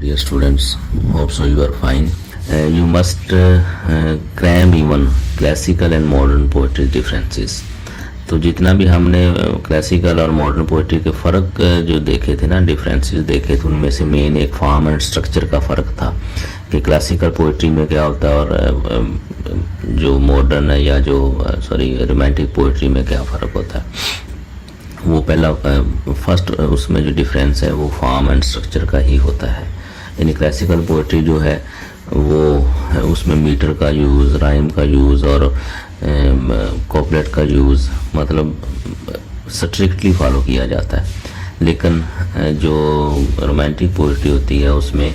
Dear students, hope so you are fine. You must cram even classical and modern poetry differences. तो जितना भी हमने classical और modern poetry के फ़र्क जो देखे थे ना, डिफरेंसेस देखे थे, उनमें से मेन एक फॉर्म एंड स्ट्रक्चर का फ़र्क था कि क्लासिकल पोइट्री में क्या होता है और जो मॉडर्न है या जो रोमांटिक पोइट्री में क्या फ़र्क होता है। वो पहला फर्स्ट उसमें जो डिफरेंस है वो फॉर्म एंड स्ट्रक्चर का ही होता है। यानी क्लासिकल पोइट्री जो है वो उसमें मीटर का यूज़, राइम का यूज़ और कॉपलेट का यूज़ मतलब स्ट्रिक्टली फॉलो किया जाता है। लेकिन जो रोमांटिक पोइट्री होती है उसमें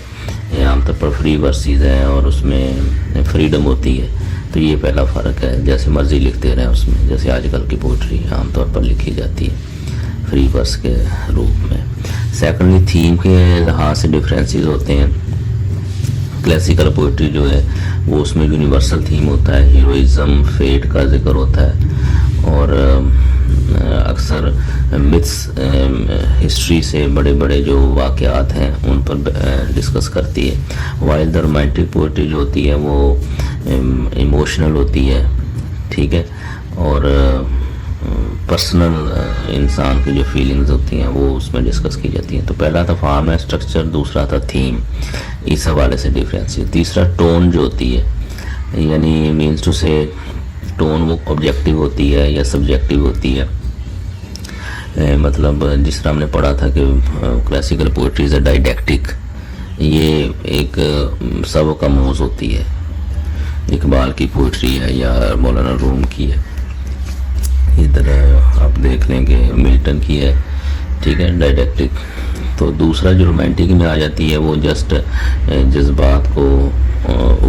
आमतौर पर फ्री वर्सेस हैं और उसमें फ्रीडम होती है। तो ये पहला फ़र्क है, जैसे मर्ज़ी लिखते रहें उसमें, जैसे आजकल की पोइट्री आमतौर पर लिखी जाती है फ्री वर्स के रूप में। सेकेंडली थीम के लिहाज से डिफरेंसेस होते हैं। क्लासिकल पोइट्री जो है वो उसमें यूनिवर्सल थीम होता है, हीरोइज्म, फेट का जिक्र होता है और अक्सर मिथ्स, हिस्ट्री से बड़े बड़े जो वाक़यात हैं उन पर डिस्कस करती है। वाइल द रोमांटिक पोइट्री जो होती है वो इमोशनल होती है, ठीक है, और पर्सनल इंसान की जो फीलिंग्स होती हैं वो उसमें डिस्कस की जाती हैं। तो पहला था फॉर्म है स्ट्रक्चर, दूसरा था थीम, इस हवाले से डिफरेंस है। तीसरा टोन जो होती है, यानी मीन्स टू से टोन वो ऑब्जेक्टिव होती है या सब्जेक्टिव होती है। मतलब जिस तरह हमने पढ़ा था कि क्लासिकल पोइट्री इज़ अ डाइडेक्टिक, ये एक सब का मूज होती है। इकबाल की पोइट्री है या मौलाना रूम की है, इधर आप देख लेंगे मिल्टन की है, ठीक है, डायडेक्टिक। तो दूसरा जो रोमांटिक में आ जाती है वो जस्ट जज्बात को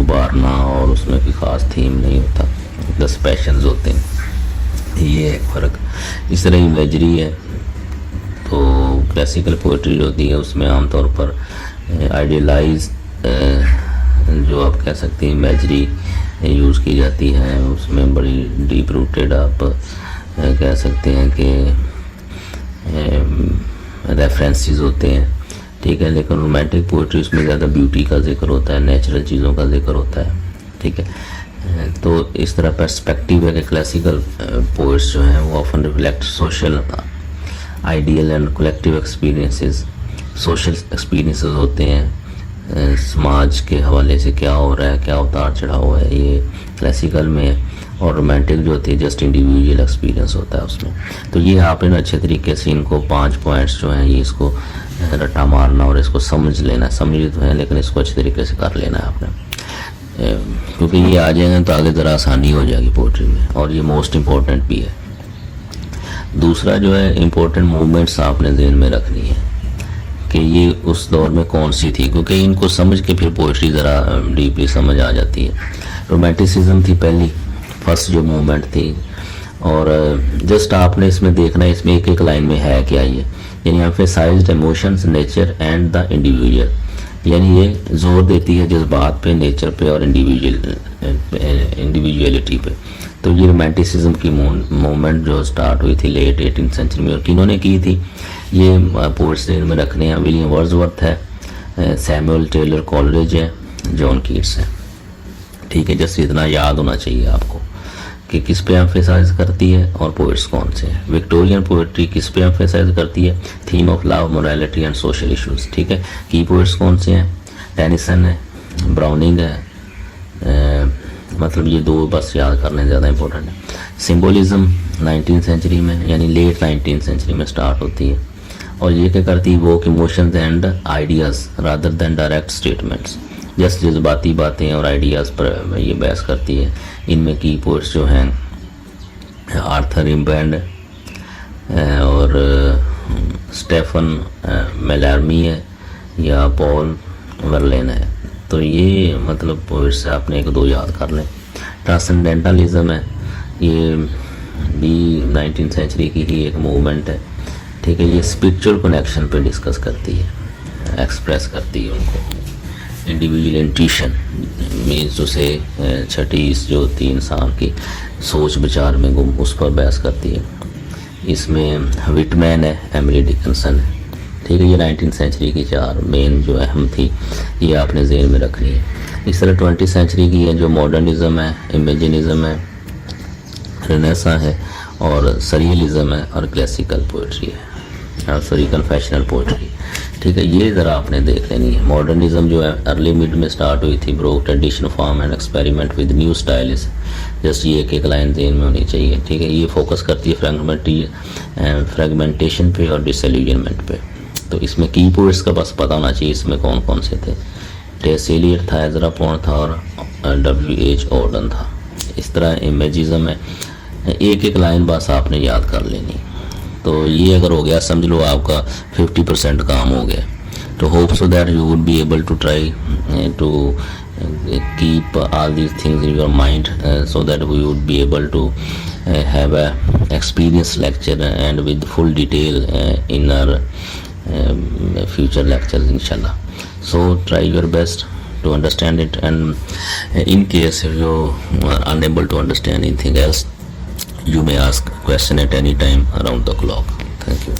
उबारना और उसमें कोई ख़ास थीम नहीं होता, 10 पैशंस होते हैं, ये एक फ़र्क। इस तरह इमेजरी है, तो क्लासिकल पोइट्री जो होती है उसमें आमतौर पर आइडियलाइज जो आप कह सकते हैं इमेजरी यूज़ की जाती है, उसमें बड़ी डीप रूटेड आप कह सकते हैं कि रेफरेंसेस होते हैं, ठीक है। लेकिन रोमांटिक पोइट्री उसमें ज़्यादा ब्यूटी का जिक्र होता है, नेचुरल चीज़ों का जिक्र होता है, ठीक है। तो इस तरह पर्सपेक्टिव है कि क्लासिकल पोइट्स जो हैं वो often reflect social ideal and collective experiences. Social experiences होते हैं, समाज के हवाले से क्या हो रहा है, क्या उतार चढ़ाव है, ये क्लासिकल में। और रोमांटिक जो होती है जस्ट इंडिविजुअल एक्सपीरियंस होता है उसमें। तो ये आपने अच्छे तरीके से इनको 5 पॉइंट्स जो हैं ये इसको रट्टा मारना और इसको समझ लेना। समझ तो है लेकिन इसको अच्छे तरीके से कर लेना है आपने, क्योंकि ये आ जाएंगे तो आगे ज़रा आसानी हो जाएगी पोइट्री में, और ये मोस्ट इम्पोर्टेंट भी है। दूसरा जो है इम्पोर्टेंट मूवमेंट्स आपने ज़हन में रखनी है कि ये उस दौर में कौन सी थी, क्योंकि इनको समझ के फिर पोइट्री ज़रा डीपली समझ आ जाती है। रोमांटिसिज्म थी पहली, फर्स्ट जो मूवमेंट थी, और जस्ट आपने इसमें देखना है इसमें एक एक लाइन में है क्या ये, यानी emphasised emotions, nature and the individual, यानी ये जोर देती है जज्बात पे, नेचर पे और इंडिविजुअलिटी पे। तो ये रोमांटिसिज्म की मूवमेंट जो स्टार्ट हुई थी लेट 18th सेंचुरी में, और किन्होंने की थी ये पोइट्स में रखने हैं। विलियम वर्ड्सवर्थ है, सैमुअल टेलर कॉलरिज है, जॉन कीट्स है, ठीक है। जस्ट इतना याद होना चाहिए आपको कि किस पे एम्फेसाइज करती है और पोइट्स कौन से हैं। विक्टोरियन पोइट्री किस पे एम्फेसाइज करती है, theme of love, morality and social issues, ठीक है। की पोइट्स कौन से हैं, टेनिसन है, ब्राउनिंग है, मतलब ये दो बस याद करने ज़्यादा इंपॉर्टेंट है। सिम्बोलिज्म 19th सेंचुरी में, यानी लेट 19th सेंचुरी में स्टार्ट होती है, और ये क्या करती है, वो emotions and ideas rather than direct statements, just जज्बाती बातें और आइडियाज़ पर ये बहस करती है। इनमें की पोइट्स जो हैं आर्थर rimbaud और स्टेफन मेलार्मी है या पॉल वर्लेन है। तो ये मतलब पोइट्स से आपने 1-2 याद कर लें। ट्रांसेंडेंटलिज्म है, ये भी 19th सेंचुरी की ही एक मूवमेंट है, ठीक है। ये स्पिरिचुअल कनेक्शन पे डिस्कस करती है, एक्सप्रेस करती है उनको। इंडिविजुअल इंट्यूशन मीन्स उसे छठी जो होती है इंसान की सोच विचार में उस पर बहस करती है। इसमें विटमैन है, एमिली डिकिंसन है, ठीक है। ये 19th सेंचुरी की 4 मेन जो अहम थी, ये आपने ज़हन में रखनी है। इस तरह 20th सेंचुरी की है जो मॉडर्निज़म है, इमेजिनिज़म है, रेनेसा है और सरियलिज़म है और क्लासिकल पोइट्री है और सॉरी कन्फेशनल पोइट्री। ठीक है, ये ज़रा आपने देख लेनी है। मॉडर्निज़म जो है अर्ली मिड में स्टार्ट हुई थी, broke tradition form and experiment with new styles. Just ये एक लाइन ज़हन में होनी चाहिए। ठीक है, ये फोकस करती है फ्रेगमेंटेशन पे और डिसइल्यूजनमेंट पे। तो इसमें की पोइट्स का बस पता होना चाहिए इसमें कौन कौन से थे। टेस एलियट था, एजरा पॉन्ड था और W.H. ऑर्डन था। इस तरह इमेजिज्म है, एक लाइन बस आपने याद कर लेनी। तो ये अगर हो गया समझ लो आपका 50% काम हो गया। तो hope so that you would be able to try to keep all these things in your mind so that we would be able to have a experience lecture and with full detail in our future lectures inshallah. So try your best to understand it, and in case if you are unable to understand anything else, you may ask question at any time around the clock. Thank you.